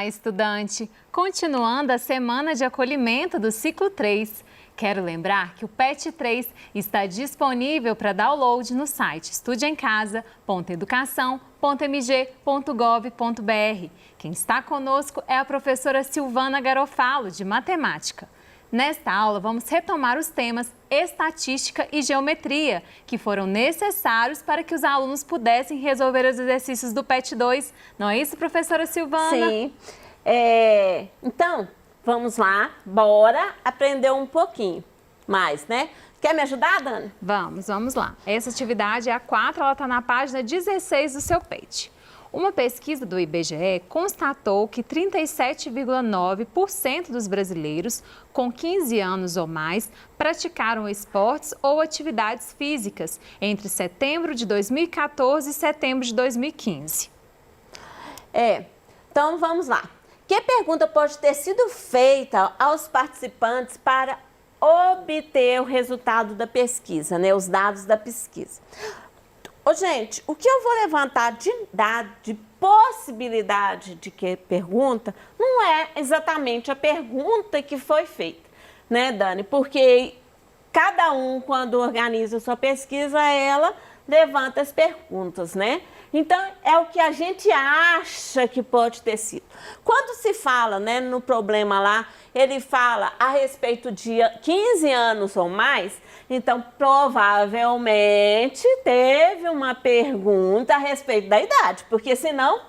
Olá, estudante! Continuando a semana de acolhimento do ciclo 3. Quero lembrar que o PET 3 está disponível para download no site estudeemcasa.educação.mg.gov.br. Quem está conosco é a professora Silvana Garofalo, de Matemática. Nesta aula, vamos retomar os temas estatística e geometria, que foram necessários para que os alunos pudessem resolver os exercícios do PET 2. Não é isso, professora Silvana? Sim. Então, vamos lá, bora aprender um pouquinho mais, né? Quer me ajudar, Dani? Vamos lá. Essa atividade é a 4, ela está na página 16 do seu PET. Uma pesquisa do IBGE constatou que 37,9% dos brasileiros com 15 anos ou mais praticaram esportes ou atividades físicas entre setembro de 2014 e setembro de 2015. Então vamos lá. Que pergunta pode ter sido feita aos participantes para obter o resultado da pesquisa, né? Os dados da pesquisa. Gente, o que eu vou levantar de possibilidade de que pergunta não é exatamente a pergunta que foi feita, né, Dani? Porque cada um, quando organiza a sua pesquisa, ela levanta as perguntas, né? Então, é o que a gente acha que pode ter sido. Quando se fala, né, no problema lá, ele fala a respeito de 15 anos ou mais, então, provavelmente, teve uma pergunta a respeito da idade, porque senão,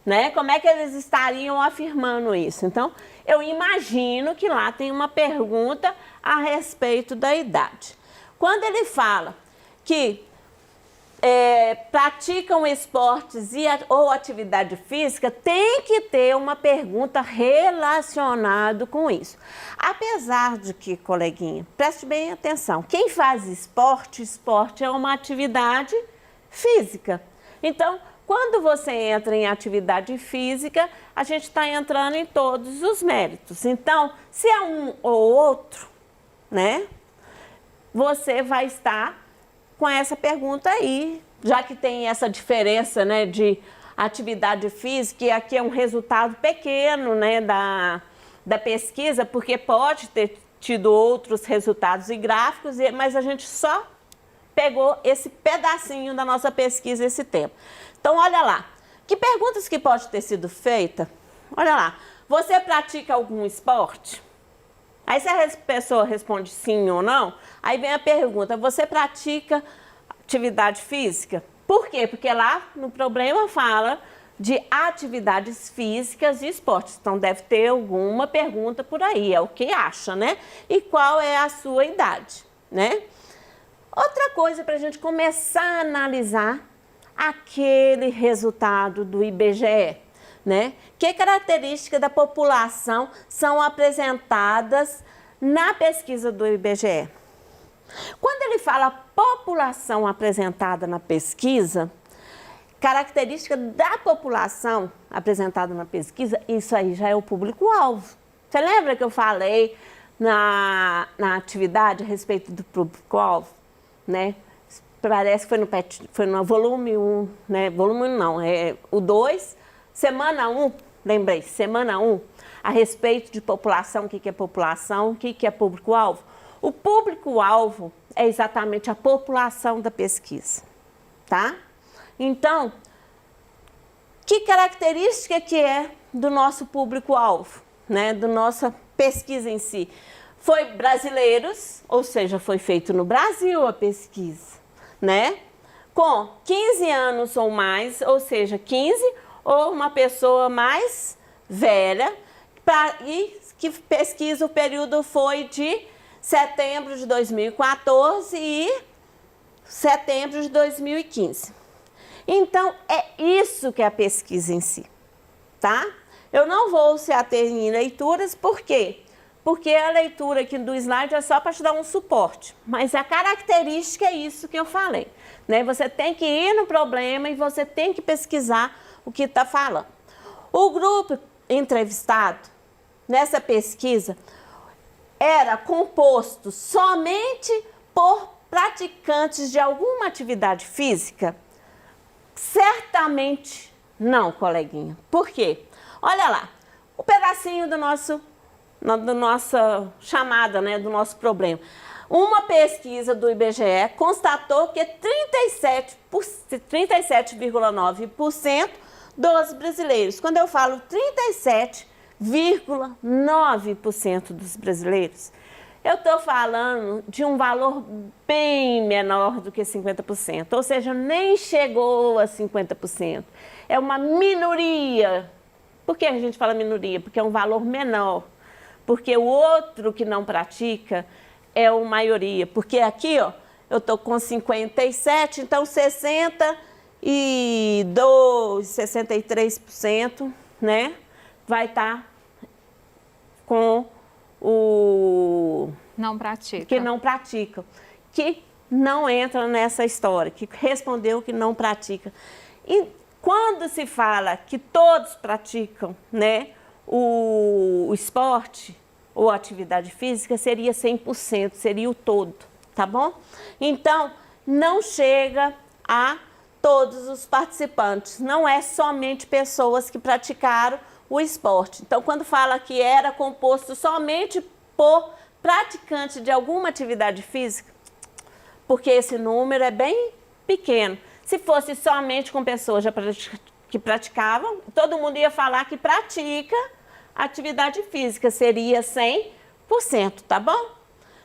né, como é que eles estariam afirmando isso? Então, eu imagino que lá tem uma pergunta a respeito da idade. Quando ele fala que praticam esportes ou atividade física, tem que ter uma pergunta relacionada com isso. Apesar de que, coleguinha, preste bem atenção, quem faz esporte é uma atividade física. Então, quando você entra em atividade física, a gente está entrando em todos os méritos. Então, se é um ou outro, né, você vai estar com essa pergunta aí, já que tem essa diferença, né, de atividade física, e aqui é um resultado pequeno, né, da pesquisa, porque pode ter tido outros resultados e gráficos, mas a gente só pegou esse pedacinho da nossa pesquisa, esse tempo. Então, olha lá, que perguntas que pode ter sido feita? Olha lá, você pratica algum esporte? Aí se a pessoa responde sim ou não, aí vem a pergunta, você pratica atividade física? Por quê? Porque lá no problema fala de atividades físicas e esportes. Então deve ter alguma pergunta por aí, é o que acha, né? E qual é a sua idade, né? Outra coisa para a gente começar a analisar aquele resultado do IBGE. Né? Que características da população são apresentadas na pesquisa do IBGE? Quando ele fala população apresentada na pesquisa, característica da população apresentada na pesquisa, isso aí já é o público-alvo. Você lembra que eu falei na atividade a respeito do público-alvo? Né? Parece que foi no volume 1, né? Volume 1 não, é o 2. Semana 1, lembrei, semana 1, a respeito de população, o que é população, o que é público-alvo. O público-alvo é exatamente a população da pesquisa, tá? Então, que característica que é do nosso público-alvo, né? Da nossa pesquisa em si? Foi brasileiros, ou seja, foi feito no Brasil a pesquisa, né? Com 15 anos ou mais, ou seja, 15 ou uma pessoa mais velha, e que pesquisa o período foi de setembro de 2014 e setembro de 2015. Então, é isso que é a pesquisa em si, tá? Eu não vou se ater em leituras, por quê? Porque a leitura aqui do slide é só para te dar um suporte, mas a característica é isso que eu falei, né? Você tem que ir no problema e você tem que pesquisar o que está falando. O grupo entrevistado nessa pesquisa era composto somente por praticantes de alguma atividade física? Certamente não, coleguinha. Por quê? Olha lá, o pedacinho do nossa chamada, né, do nosso problema. Uma pesquisa do IBGE constatou que 37,9% dos brasileiros, quando eu falo 37,9% dos brasileiros, eu estou falando de um valor bem menor do que 50%, ou seja, nem chegou a 50%. É uma minoria. Por que a gente fala minoria? Porque é um valor menor. Porque o outro que não pratica é a maioria. Porque aqui, ó, eu estou com 57, então 63%, né, vai estar com o... Não pratica. Que não pratica. Que não entra nessa história, que respondeu que não pratica. E quando se fala que todos praticam, né, o esporte ou atividade física, seria 100%, seria o todo, tá bom? Então, não chega a todos os participantes, não é somente pessoas que praticaram o esporte. Então, quando fala que era composto somente por praticantes de alguma atividade física, porque esse número é bem pequeno. Se fosse somente com pessoas que praticavam, todo mundo ia falar que pratica atividade física, seria 100%, tá bom?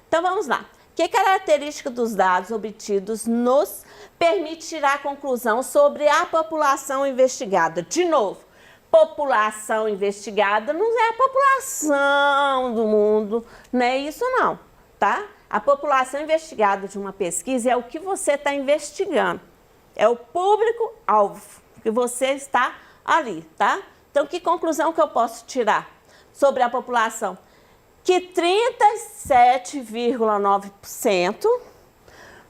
Então, vamos lá. Que característica dos dados obtidos nos permite tirar a conclusão sobre a população investigada? De novo, população investigada não é a população do mundo, não é isso não, tá? A população investigada de uma pesquisa é o que você está investigando, é o público-alvo que você está ali, tá? Então, que conclusão que eu posso tirar sobre a população? Que 37,9%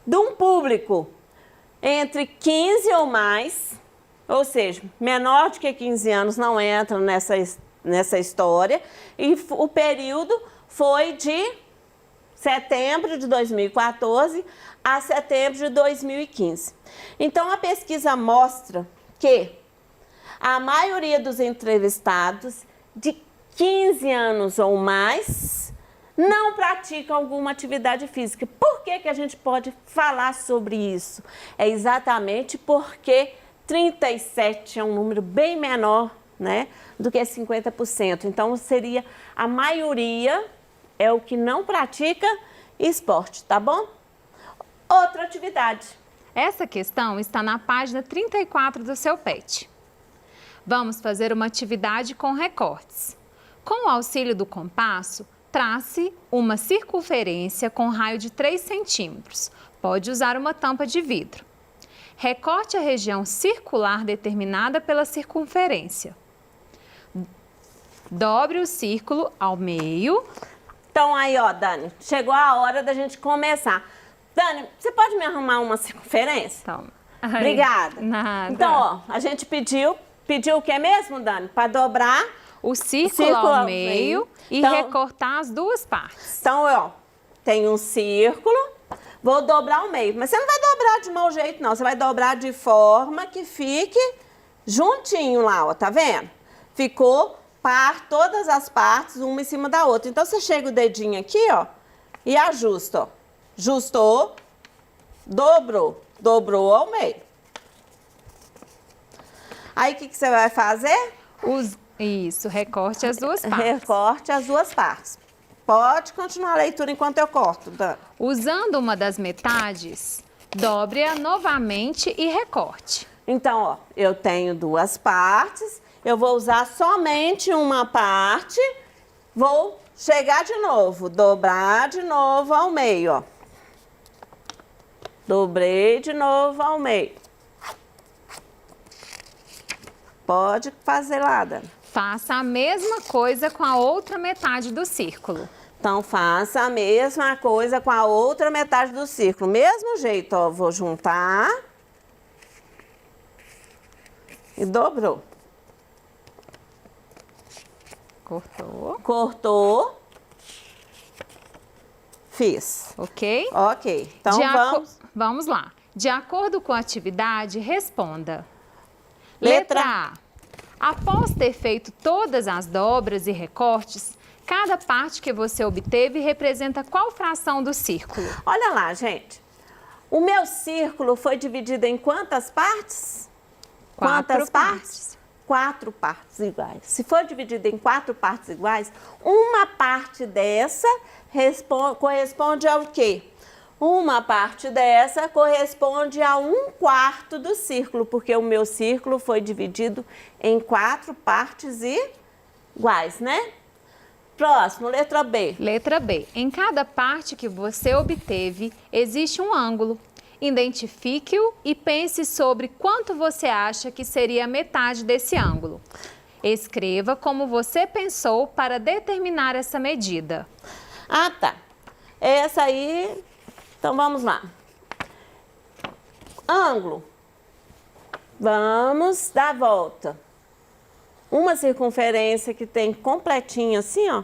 de um público entre 15 ou mais, ou seja, menor de que 15 anos não entra nessa história, e o período foi de setembro de 2014 a setembro de 2015. Então, a pesquisa mostra que a maioria dos entrevistados de 15 anos ou mais não praticam alguma atividade física. Por que que a gente pode falar sobre isso? É exatamente porque 37 é um número bem menor, né, do que 50%. Então, seria a maioria é o que não pratica esporte, tá bom? Outra atividade. Essa questão está na página 34 do seu PET. Vamos fazer uma atividade com recortes. Com o auxílio do compasso, trace uma circunferência com raio de 3 centímetros. Pode usar uma tampa de vidro. Recorte a região circular determinada pela circunferência. Dobre o círculo ao meio. Então, aí, ó, Dani, chegou a hora da gente começar. Dani, você pode me arrumar uma circunferência? Toma. Obrigada. Nada. Então, ó, a gente pediu o que mesmo, Dani? Para dobrar o círculo ao meio e então, recortar as duas partes. Então, ó, tem um círculo, vou dobrar o meio. Mas você não vai dobrar de mau jeito, não. Você vai dobrar de forma que fique juntinho lá, ó, tá vendo? Ficou todas as partes, uma em cima da outra. Então, você chega o dedinho aqui, ó, e ajusta, ó. Justou, dobrou ao meio. Aí, o que você vai fazer? Isso, recorte as duas partes. Recorte as duas partes. Pode continuar a leitura enquanto eu corto, Dani. Usando uma das metades, dobre-a novamente e recorte. Então, ó, eu tenho duas partes, eu vou usar somente uma parte, vou chegar de novo, dobrar de novo ao meio, ó. Dobrei de novo ao meio. Pode fazer lá, Dani. Faça a mesma coisa com a outra metade do círculo. Então, faça a mesma coisa com a outra metade do círculo. Mesmo jeito, ó, vou juntar e dobrou. Cortou. Cortou. Fiz. Ok? Ok. Então, vamos lá. De acordo com a atividade, responda. Letra A. Após ter feito todas as dobras e recortes, cada parte que você obteve representa qual fração do círculo? Olha lá, gente. O meu círculo foi dividido em quantas partes? Quantas partes? 4 partes iguais. Se for dividido em 4 partes iguais, uma parte dessa corresponde ao quê? Uma parte dessa corresponde a 1/4 do círculo, porque o meu círculo foi dividido em 4 partes iguais, né? Próximo, letra B. Letra B. Em cada parte que você obteve, existe um ângulo. Identifique-o e pense sobre quanto você acha que seria a metade desse ângulo. Escreva como você pensou para determinar essa medida. Ah, tá. Essa aí, então vamos lá. Ângulo. Vamos dar a volta. Uma circunferência que tem completinha assim, ó.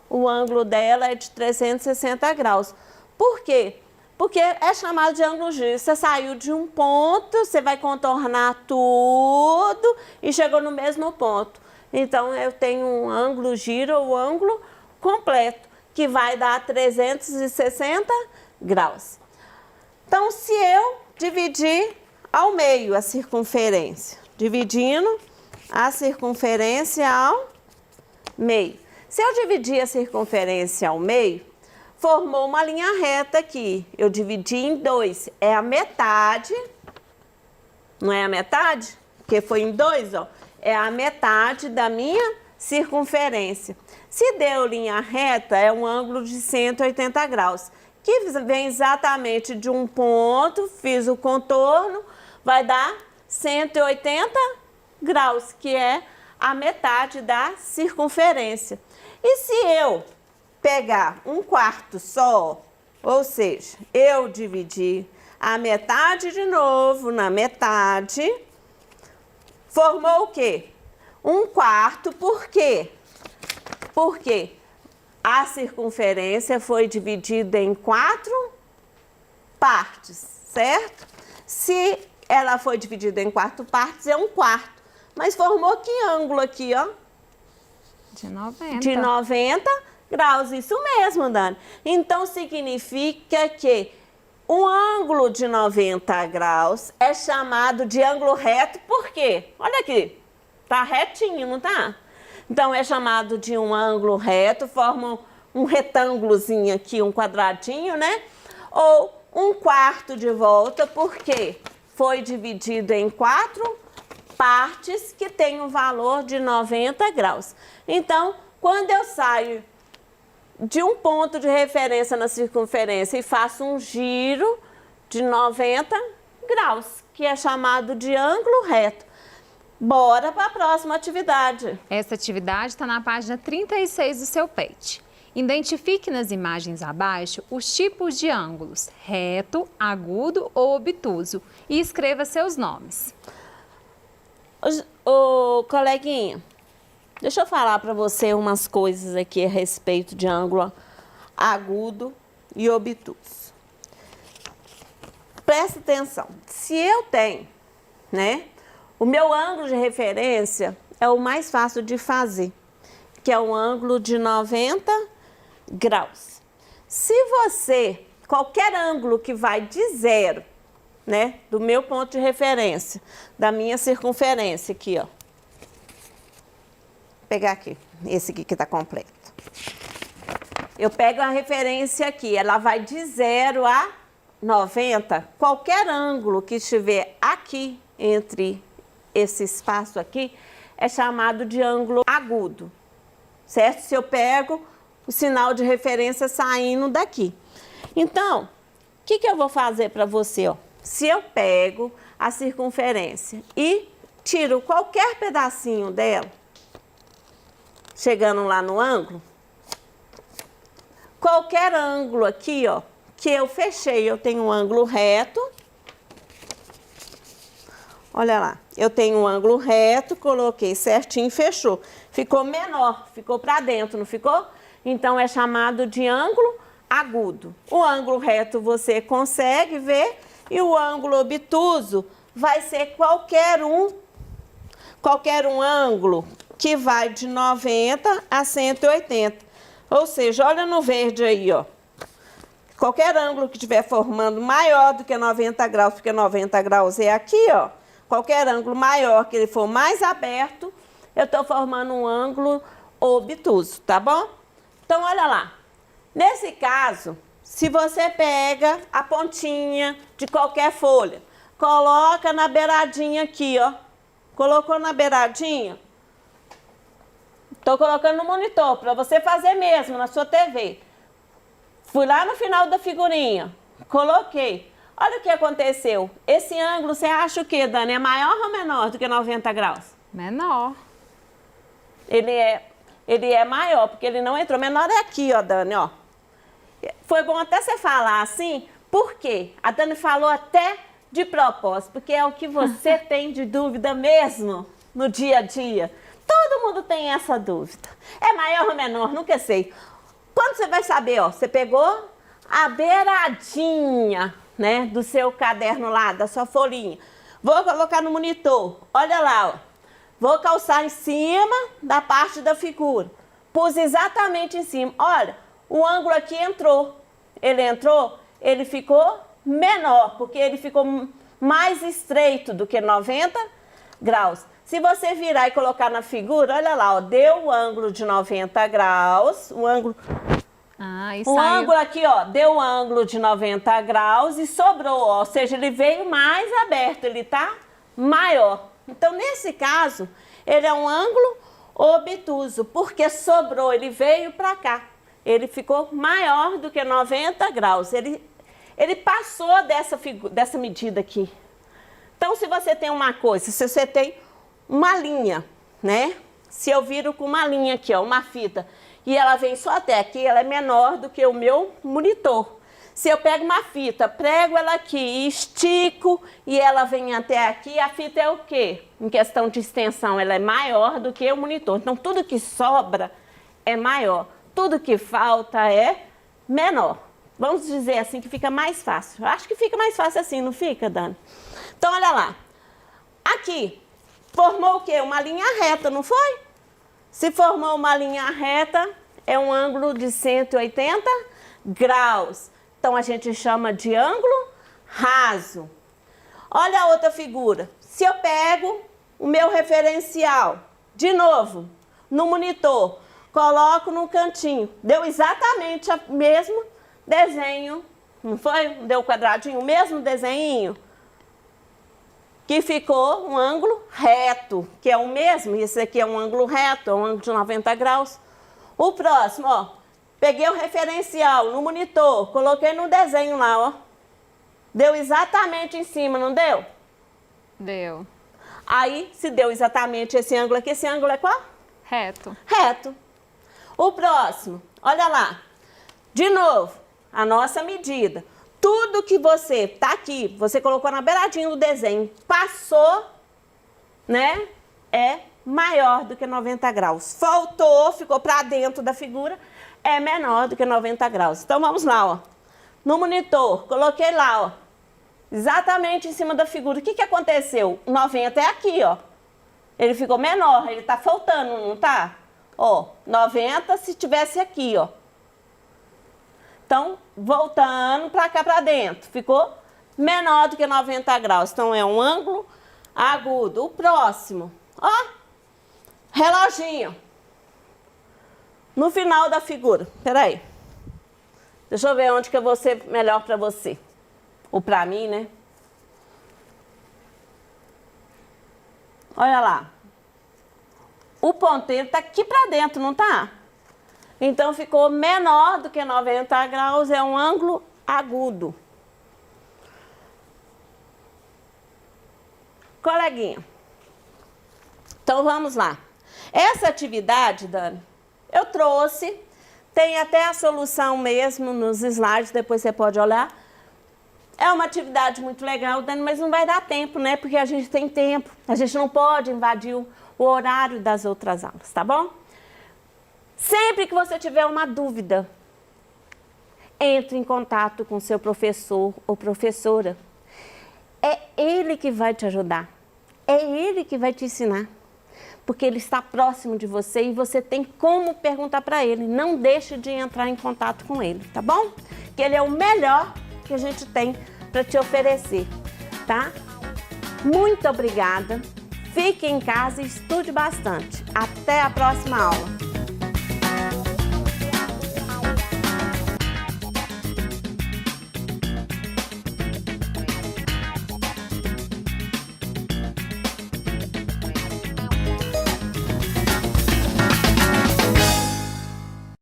O ângulo dela é de 360 graus. Por quê? Porque é chamado de ângulo giro. Você saiu de um ponto, você vai contornar tudo e chegou no mesmo ponto. Então, eu tenho um ângulo giro ou ângulo completo, que vai dar 360 graus. Então, se eu dividir ao meio a circunferência, dividindo a circunferência ao meio. Se eu dividir a circunferência ao meio, formou uma linha reta aqui. Eu dividi em 2. É a metade. Não é a metade? Porque foi em 2, ó. É a metade da minha circunferência. Se deu linha reta, é um ângulo de 180 graus. Que vem exatamente de um ponto, fiz o contorno, vai dar 180 graus, que é a metade da circunferência. E se eu pegar 1/4 só, ou seja, eu dividir a metade de novo na metade, formou o quê? 1/4, por quê? Porque a circunferência foi dividida em 4 partes, certo? Se ela foi dividida em 4 partes, é 1/4. Mas formou que ângulo aqui, ó? De 90. De 90 graus, isso mesmo, Dani. Então, significa que um ângulo de 90 graus é chamado de ângulo reto, por quê? Olha aqui, tá retinho, não tá? Então, é chamado de um ângulo reto, forma um retângulozinho aqui, um quadradinho, né? Ou 1/4 de volta, porque foi dividido em 4 partes que tem um valor de 90 graus. Então, quando eu saio de um ponto de referência na circunferência e faço um giro de 90 graus, que é chamado de ângulo reto. Bora para a próxima atividade. Essa atividade está na página 36 do seu PET. Identifique nas imagens abaixo os tipos de ângulos, reto, agudo ou obtuso, e escreva seus nomes. Ô, coleguinha, deixa eu falar para você umas coisas aqui a respeito de ângulo agudo e obtuso. Presta atenção. Se eu tenho, né, o meu ângulo de referência é o mais fácil de fazer, que é um ângulo de 90 graus. Se você, qualquer ângulo que vai de 0, né, do meu ponto de referência, da minha circunferência aqui, ó. Vou pegar aqui, esse aqui que tá completo. Eu pego a referência aqui, ela vai de 0 a 90. Qualquer ângulo que estiver aqui, entre esse espaço aqui, é chamado de ângulo agudo, certo? Se eu pego o sinal de referência saindo daqui. Então, o que eu vou fazer para você, ó? Se eu pego a circunferência e tiro qualquer pedacinho dela, chegando lá no ângulo, qualquer ângulo aqui, ó, que eu fechei, eu tenho um ângulo reto. Olha lá, eu tenho um ângulo reto, coloquei certinho, fechou. Ficou menor, ficou para dentro, não ficou? Então, é chamado de ângulo agudo. O ângulo reto você consegue ver e o ângulo obtuso vai ser qualquer um qualquer um ângulo que vai de 90 a 180. Ou seja, olha no verde aí, ó. Qualquer ângulo que estiver formando maior do que 90 graus, porque 90 graus é aqui, ó. Qualquer ângulo maior que ele for mais aberto, eu estou formando um ângulo obtuso, tá bom? Então, olha lá. Nesse caso, se você pega a pontinha de qualquer folha, coloca na beiradinha aqui, ó. Colocou na beiradinha? Estou colocando no monitor, para você fazer mesmo na sua TV. Fui lá no final da figurinha, coloquei. Olha o que aconteceu. Esse ângulo, você acha o quê, Dani? É maior ou menor do que 90 graus? Menor. Ele é maior, porque ele não entrou. Menor é aqui, ó, Dani, ó. Foi bom até você falar assim, por quê? A Dani falou até de propósito, porque é o que você tem de dúvida mesmo no dia a dia. Todo mundo tem essa dúvida. É maior ou menor? Nunca sei. Quando você vai saber, ó, você pegou a beiradinha, né, do seu caderno lá, da sua folhinha. Vou colocar no monitor. Olha lá, ó. Vou calçar em cima da parte da figura. Pus exatamente em cima. Olha, o ângulo aqui entrou. Ele entrou, ele ficou menor, porque ele ficou mais estreito do que 90 graus. Se você virar e colocar na figura, olha lá, ó, deu o ângulo de 90 graus, o ângulo... ângulo aqui, ó, deu o ângulo de 90 graus e sobrou, ó, ou seja, ele veio mais aberto, ele tá maior. Então, nesse caso, ele é um ângulo obtuso, porque sobrou, ele veio para cá. Ele ficou maior do que 90 graus, ele passou dessa medida aqui. Então, se você tem uma coisa, se você tem uma linha, né? Se eu viro com uma linha aqui, ó, uma fita, e ela vem só até aqui, ela é menor do que o meu monitor. Se eu pego uma fita, prego ela aqui, estico e ela vem até aqui, a fita é o quê? Em questão de extensão, ela é maior do que o monitor. Então, tudo que sobra é maior, tudo que falta é menor. Vamos dizer assim que fica mais fácil. Eu acho que fica mais fácil assim, não fica, Dani? Então, olha lá. Aqui, formou o quê? Uma linha reta, não foi? Se formou uma linha reta, é um ângulo de 180 graus. Então, a gente chama de ângulo raso. Olha a outra figura. Se eu pego o meu referencial, de novo, no monitor, coloco no cantinho, deu exatamente o mesmo desenho, não foi? Deu quadradinho, o mesmo desenho, que ficou um ângulo reto, que é o mesmo, esse aqui é um ângulo reto, é um ângulo de 90 graus. O próximo, ó, peguei o referencial no monitor, coloquei no desenho lá, ó. Deu exatamente em cima, não deu? Deu. Aí, se deu exatamente esse ângulo aqui, esse ângulo é qual? Reto. Reto. O próximo, olha lá. De novo, a nossa medida. Tudo que você tá aqui, você colocou na beiradinha do desenho, passou, né? É maior do que 90 graus. Faltou, ficou para dentro da figura, é menor do que 90 graus. Então, vamos lá, ó. No monitor, coloquei lá, ó. Exatamente em cima da figura. O que aconteceu? 90 é aqui, ó. Ele ficou menor, ele tá faltando, não tá? Ó, 90 se tivesse aqui, ó. Então, voltando para cá para dentro, ficou menor do que 90 graus. Então, é um ângulo agudo. O próximo, ó, reloginho. No final da figura, peraí. Deixa eu ver onde que eu vou ser melhor para você. Ou para mim, né? Olha lá. O ponteiro tá aqui para dentro, não tá? Então, ficou menor do que 90 graus, é um ângulo agudo. Coleguinha. Então, vamos lá. Essa atividade, Dani, eu trouxe, tem até a solução mesmo nos slides, depois você pode olhar. É uma atividade muito legal, Dani, mas não vai dar tempo, né? Porque a gente tem tempo, a gente não pode invadir o horário das outras aulas, tá bom? Sempre que você tiver uma dúvida, entre em contato com seu professor ou professora. É ele que vai te ajudar, é ele que vai te ensinar. porque ele está próximo de você e você tem como perguntar para ele. Não deixe de entrar em contato com ele, tá bom? Que ele é o melhor que a gente tem para te oferecer, tá? Muito obrigada. Fique em casa e estude bastante. Até a próxima aula.